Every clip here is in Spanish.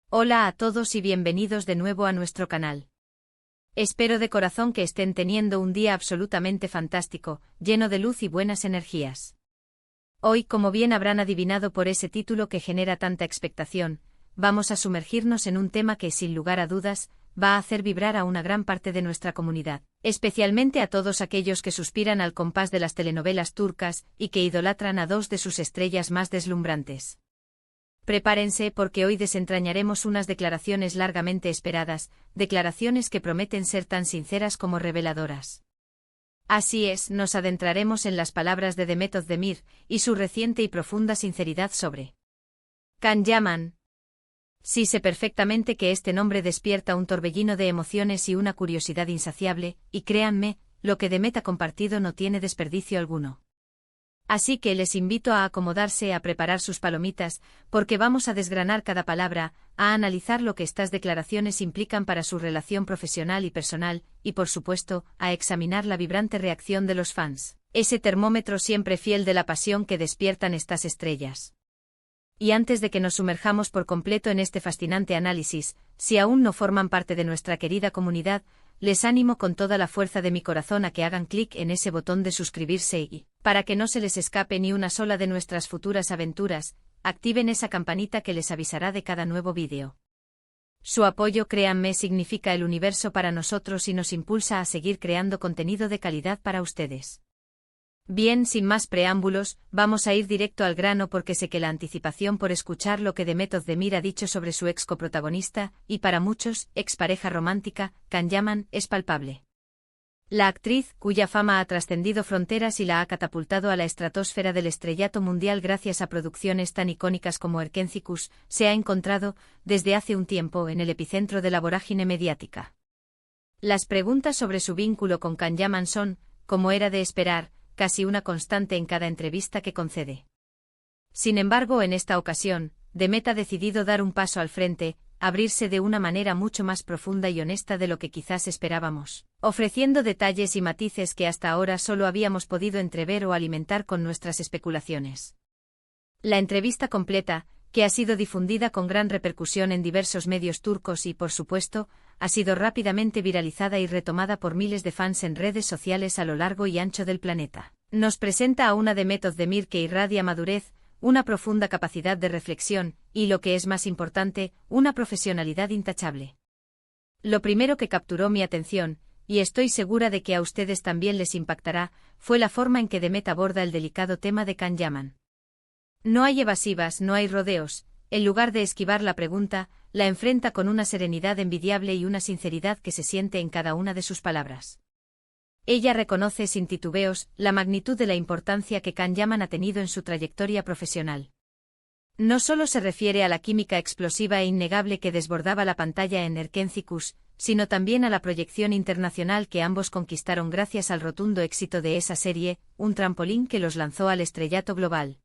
Hola a todos y bienvenidos de nuevo a nuestro canal. Espero de corazón que estén teniendo un día absolutamente fantástico, lleno de luz y buenas energías. Hoy, como bien habrán adivinado por ese título que genera tanta expectación, vamos a sumergirnos en un tema que, sin lugar a dudas, va a hacer vibrar a una gran parte de nuestra comunidad, especialmente a todos aquellos que suspiran al compás de las telenovelas turcas y que idolatran a dos de sus estrellas más deslumbrantes. Prepárense porque hoy desentrañaremos unas declaraciones largamente esperadas, declaraciones que prometen ser tan sinceras como reveladoras. Así es, nos adentraremos en las palabras de Demet Özdemir y su reciente y profunda sinceridad sobre Can Yaman. Sí, sé perfectamente que este nombre despierta un torbellino de emociones y una curiosidad insaciable, y créanme, lo que Demet ha compartido no tiene desperdicio alguno. Así que les invito a acomodarse, a preparar sus palomitas, porque vamos a desgranar cada palabra, a analizar lo que estas declaraciones implican para su relación profesional y personal, y por supuesto, a examinar la vibrante reacción de los fans, ese termómetro siempre fiel de la pasión que despiertan estas estrellas. Y antes de que nos sumerjamos por completo en este fascinante análisis, si aún no forman parte de nuestra querida comunidad, les animo con toda la fuerza de mi corazón a que hagan clic en ese botón de suscribirse y, para que no se les escape ni una sola de nuestras futuras aventuras, activen esa campanita que les avisará de cada nuevo vídeo. Su apoyo, créanme, significa el universo para nosotros y nos impulsa a seguir creando contenido de calidad para ustedes. Bien, sin más preámbulos, vamos a ir directo al grano porque sé que la anticipación por escuchar lo que Demet Özdemir ha dicho sobre su ex coprotagonista, y para muchos, expareja romántica, Can Yaman, es palpable. La actriz, cuya fama ha trascendido fronteras y la ha catapultado a la estratosfera del estrellato mundial gracias a producciones tan icónicas como Erkenzicus, se ha encontrado, desde hace un tiempo, en el epicentro de la vorágine mediática. Las preguntas sobre su vínculo con Can Yaman son, como era de esperar, casi una constante en cada entrevista que concede. Sin embargo, en esta ocasión, Demet ha decidido dar un paso al frente, abrirse de una manera mucho más profunda y honesta de lo que quizás esperábamos, ofreciendo detalles y matices que hasta ahora solo habíamos podido entrever o alimentar con nuestras especulaciones. La entrevista completa, que ha sido difundida con gran repercusión en diversos medios turcos y, por supuesto, ha sido rápidamente viralizada y retomada por miles de fans en redes sociales a lo largo y ancho del planeta, nos presenta a una Demet Özdemir que irradia madurez, una profunda capacidad de reflexión, y lo que es más importante, una profesionalidad intachable. Lo primero que capturó mi atención, y estoy segura de que a ustedes también les impactará, fue la forma en que Demet aborda el delicado tema de Can Yaman. No hay evasivas, no hay rodeos, en lugar de esquivar la pregunta, la enfrenta con una serenidad envidiable y una sinceridad que se siente en cada una de sus palabras. Ella reconoce sin titubeos la magnitud de la importancia que Can Yaman ha tenido en su trayectoria profesional. No solo se refiere a la química explosiva e innegable que desbordaba la pantalla en Erkenzicus, sino también a la proyección internacional que ambos conquistaron gracias al rotundo éxito de esa serie, un trampolín que los lanzó al estrellato global.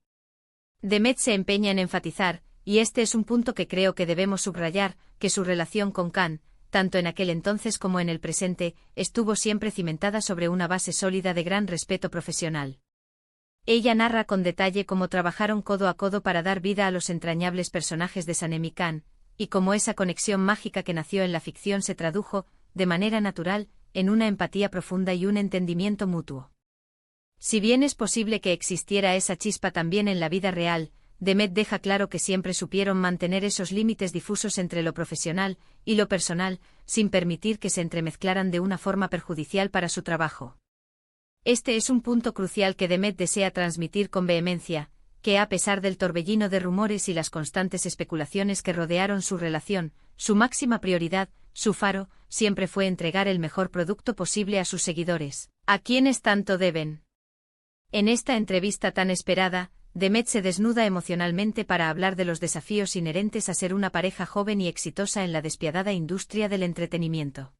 Demet se empeña en enfatizar, y este es un punto que creo que debemos subrayar, que su relación con Can, tanto en aquel entonces como en el presente, estuvo siempre cimentada sobre una base sólida de gran respeto profesional. Ella narra con detalle cómo trabajaron codo a codo para dar vida a los entrañables personajes de Sanem y Can, y cómo esa conexión mágica que nació en la ficción se tradujo, de manera natural, en una empatía profunda y un entendimiento mutuo. Si bien es posible que existiera esa chispa también en la vida real, Demet deja claro que siempre supieron mantener esos límites difusos entre lo profesional y lo personal, sin permitir que se entremezclaran de una forma perjudicial para su trabajo. Este es un punto crucial que Demet desea transmitir con vehemencia, que a pesar del torbellino de rumores y las constantes especulaciones que rodearon su relación, su máxima prioridad, su faro, siempre fue entregar el mejor producto posible a sus seguidores, a quienes tanto deben. En esta entrevista tan esperada, Demet se desnuda emocionalmente para hablar de los desafíos inherentes a ser una pareja joven y exitosa en la despiadada industria del entretenimiento.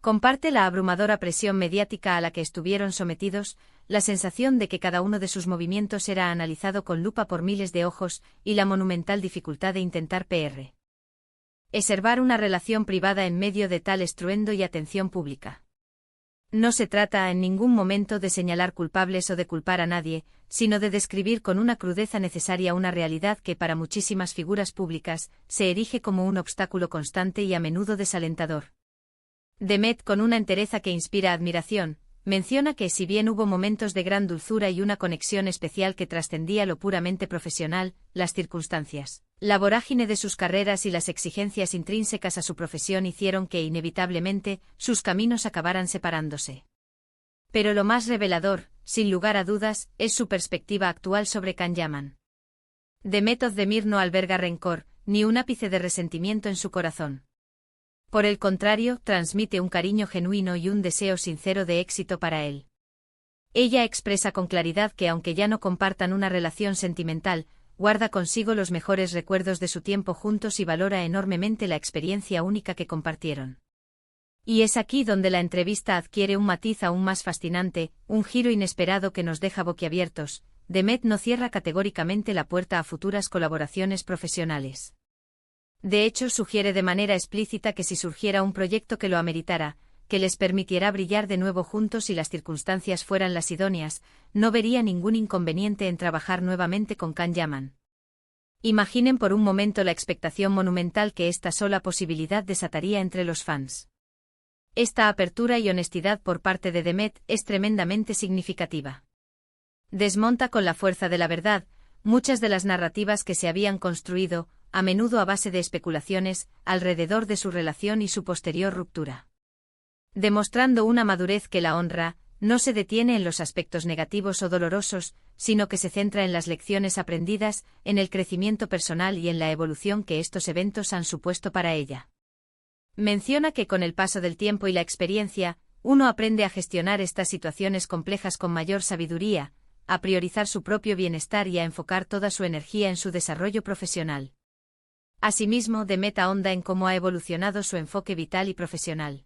Comparte la abrumadora presión mediática a la que estuvieron sometidos, la sensación de que cada uno de sus movimientos era analizado con lupa por miles de ojos, y la monumental dificultad de intentar preservar una relación privada en medio de tal estruendo y atención pública. No se trata en ningún momento de señalar culpables o de culpar a nadie, sino de describir con una crudeza necesaria una realidad que para muchísimas figuras públicas se erige como un obstáculo constante y a menudo desalentador. Demet, con una entereza que inspira admiración, menciona que si bien hubo momentos de gran dulzura y una conexión especial que trascendía lo puramente profesional, las circunstancias, la vorágine de sus carreras y las exigencias intrínsecas a su profesión hicieron que inevitablemente sus caminos acabaran separándose. Pero lo más revelador, sin lugar a dudas, es su perspectiva actual sobre Can Yaman. Demet Özdemir no alberga rencor, ni un ápice de resentimiento en su corazón. Por el contrario, transmite un cariño genuino y un deseo sincero de éxito para él. Ella expresa con claridad que aunque ya no compartan una relación sentimental, guarda consigo los mejores recuerdos de su tiempo juntos y valora enormemente la experiencia única que compartieron. Y es aquí donde la entrevista adquiere un matiz aún más fascinante, un giro inesperado que nos deja boquiabiertos. Demet no cierra categóricamente la puerta a futuras colaboraciones profesionales. De hecho, sugiere de manera explícita que si surgiera un proyecto que lo ameritara, que les permitiera brillar de nuevo juntos y las circunstancias fueran las idóneas, no vería ningún inconveniente en trabajar nuevamente con Can Yaman. Imaginen por un momento la expectación monumental que esta sola posibilidad desataría entre los fans. Esta apertura y honestidad por parte de Demet es tremendamente significativa. Desmonta con la fuerza de la verdad muchas de las narrativas que se habían construido, a menudo a base de especulaciones, alrededor de su relación y su posterior ruptura. Demostrando una madurez que la honra, no se detiene en los aspectos negativos o dolorosos, sino que se centra en las lecciones aprendidas, en el crecimiento personal y en la evolución que estos eventos han supuesto para ella. Menciona que con el paso del tiempo y la experiencia, uno aprende a gestionar estas situaciones complejas con mayor sabiduría, a priorizar su propio bienestar y a enfocar toda su energía en su desarrollo profesional. Asimismo, Demet ahonda en cómo ha evolucionado su enfoque vital y profesional.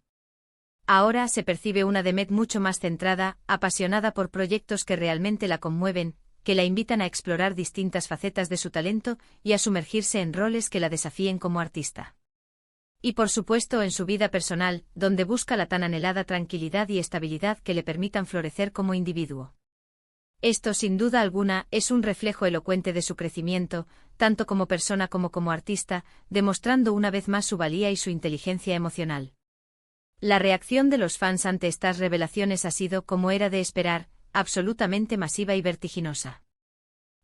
Ahora se percibe una Demet mucho más centrada, apasionada por proyectos que realmente la conmueven, que la invitan a explorar distintas facetas de su talento y a sumergirse en roles que la desafíen como artista. Y por supuesto en su vida personal, donde busca la tan anhelada tranquilidad y estabilidad que le permitan florecer como individuo. Esto, sin duda alguna, es un reflejo elocuente de su crecimiento, tanto como persona como como artista, demostrando una vez más su valía y su inteligencia emocional. La reacción de los fans ante estas revelaciones ha sido, como era de esperar, absolutamente masiva y vertiginosa.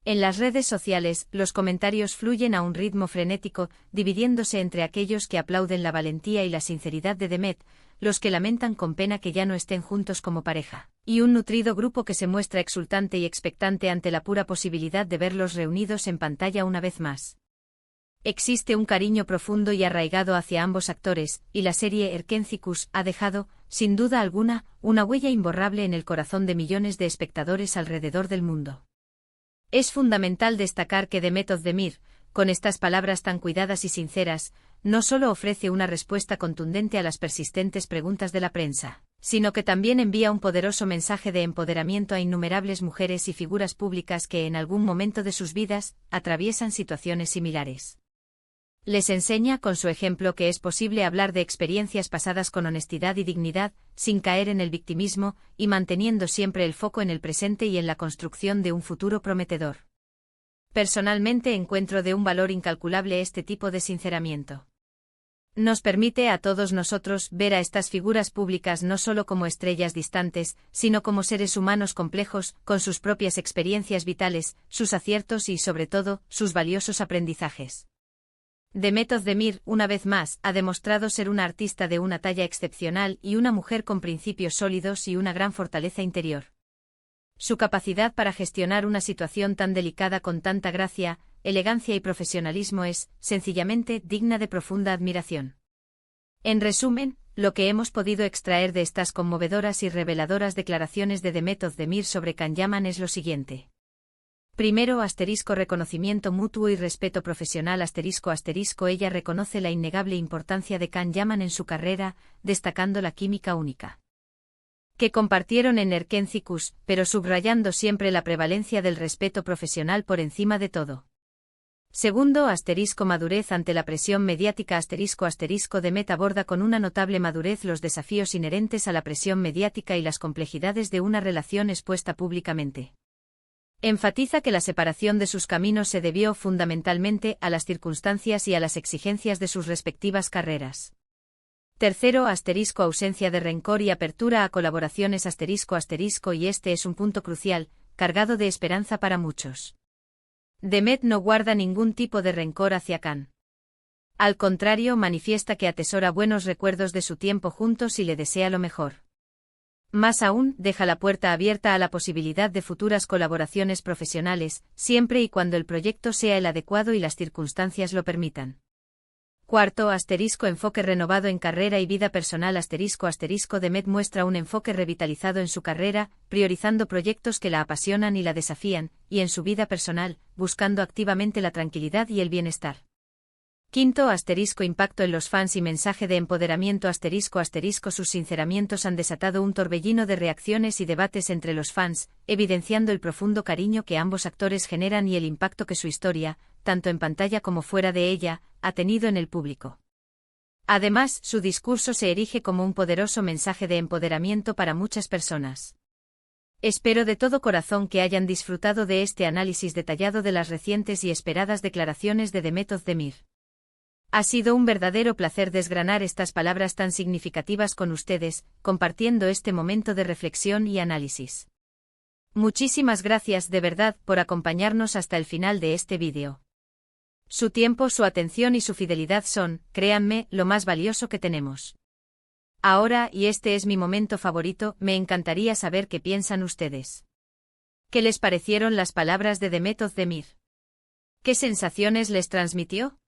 En las redes sociales, los comentarios fluyen a un ritmo frenético, dividiéndose entre aquellos que aplauden la valentía y la sinceridad de Demet, los que lamentan con pena que ya no estén juntos como pareja, y un nutrido grupo que se muestra exultante y expectante ante la pura posibilidad de verlos reunidos en pantalla una vez más. Existe un cariño profundo y arraigado hacia ambos actores, y la serie Erkencikus ha dejado, sin duda alguna, una huella imborrable en el corazón de millones de espectadores alrededor del mundo. Es fundamental destacar que Demet Özdemir, con estas palabras tan cuidadas y sinceras, no solo ofrece una respuesta contundente a las persistentes preguntas de la prensa, sino que también envía un poderoso mensaje de empoderamiento a innumerables mujeres y figuras públicas que en algún momento de sus vidas atraviesan situaciones similares. Les enseña con su ejemplo que es posible hablar de experiencias pasadas con honestidad y dignidad, sin caer en el victimismo, y manteniendo siempre el foco en el presente y en la construcción de un futuro prometedor. Personalmente encuentro de un valor incalculable este tipo de sinceramiento. Nos permite a todos nosotros ver a estas figuras públicas no solo como estrellas distantes, sino como seres humanos complejos, con sus propias experiencias vitales, sus aciertos y, sobre todo, sus valiosos aprendizajes. Demet Özdemir, una vez más, ha demostrado ser una artista de una talla excepcional y una mujer con principios sólidos y una gran fortaleza interior. Su capacidad para gestionar una situación tan delicada con tanta gracia, elegancia y profesionalismo es, sencillamente, digna de profunda admiración. En resumen, lo que hemos podido extraer de estas conmovedoras y reveladoras declaraciones de Demet Özdemir sobre Can Yaman es lo siguiente. Primero, reconocimiento mutuo y respeto profesional ella reconoce la innegable importancia de Can Yaman en su carrera, destacando la química única que compartieron en Erkencikus, pero subrayando siempre la prevalencia del respeto profesional por encima de todo. Segundo, madurez ante la presión mediática Demet aborda con una notable madurez los desafíos inherentes a la presión mediática y las complejidades de una relación expuesta públicamente. Enfatiza que la separación de sus caminos se debió fundamentalmente a las circunstancias y a las exigencias de sus respectivas carreras. Tercero, ausencia de rencor y apertura a colaboraciones y este es un punto crucial, cargado de esperanza para muchos. Demet no guarda ningún tipo de rencor hacia Khan. Al contrario, manifiesta que atesora buenos recuerdos de su tiempo juntos y le desea lo mejor. Más aún, deja la puerta abierta a la posibilidad de futuras colaboraciones profesionales, siempre y cuando el proyecto sea el adecuado y las circunstancias lo permitan. Cuarto, enfoque renovado en carrera y vida personal Demet muestra un enfoque revitalizado en su carrera, priorizando proyectos que la apasionan y la desafían, y en su vida personal, buscando activamente la tranquilidad y el bienestar. Quinto, impacto en los fans y mensaje de empoderamiento sus sinceramientos han desatado un torbellino de reacciones y debates entre los fans, evidenciando el profundo cariño que ambos actores generan y el impacto que su historia, tanto en pantalla como fuera de ella, ha tenido en el público. Además, su discurso se erige como un poderoso mensaje de empoderamiento para muchas personas. Espero de todo corazón que hayan disfrutado de este análisis detallado de las recientes y esperadas declaraciones de Demet Özdemir. Ha sido un verdadero placer desgranar estas palabras tan significativas con ustedes, compartiendo este momento de reflexión y análisis. Muchísimas gracias de verdad por acompañarnos hasta el final de este vídeo. Su tiempo, su atención y su fidelidad son, créanme, lo más valioso que tenemos. Ahora, y este es mi momento favorito, me encantaría saber qué piensan ustedes. ¿Qué les parecieron las palabras de Demet Özdemir? ¿Qué sensaciones les transmitió?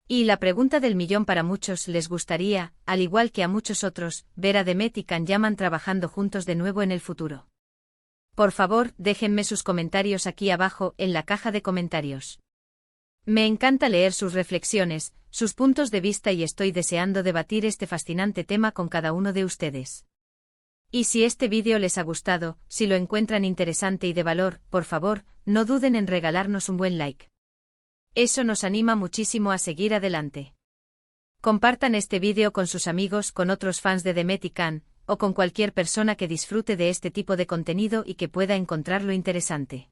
Y la pregunta del millón: para muchos les gustaría, al igual que a muchos otros, ver a Demet y Khan Yaman trabajando juntos de nuevo en el futuro. Por favor, déjenme sus comentarios aquí abajo, en la caja de comentarios. Me encanta leer sus reflexiones, sus puntos de vista y estoy deseando debatir este fascinante tema con cada uno de ustedes. Y si este vídeo les ha gustado, si lo encuentran interesante y de valor, por favor, no duden en regalarnos un buen like. Eso nos anima muchísimo a seguir adelante. Compartan este vídeo con sus amigos, con otros fans de Demet y Khan, o con cualquier persona que disfrute de este tipo de contenido y que pueda encontrarlo interesante.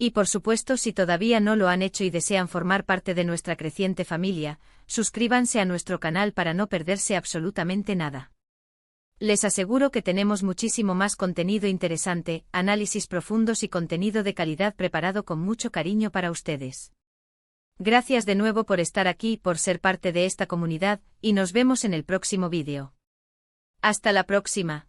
Y por supuesto, si todavía no lo han hecho y desean formar parte de nuestra creciente familia, suscríbanse a nuestro canal para no perderse absolutamente nada. Les aseguro que tenemos muchísimo más contenido interesante, análisis profundos y contenido de calidad preparado con mucho cariño para ustedes. Gracias de nuevo por estar aquí, por ser parte de esta comunidad, y nos vemos en el próximo vídeo. Hasta la próxima.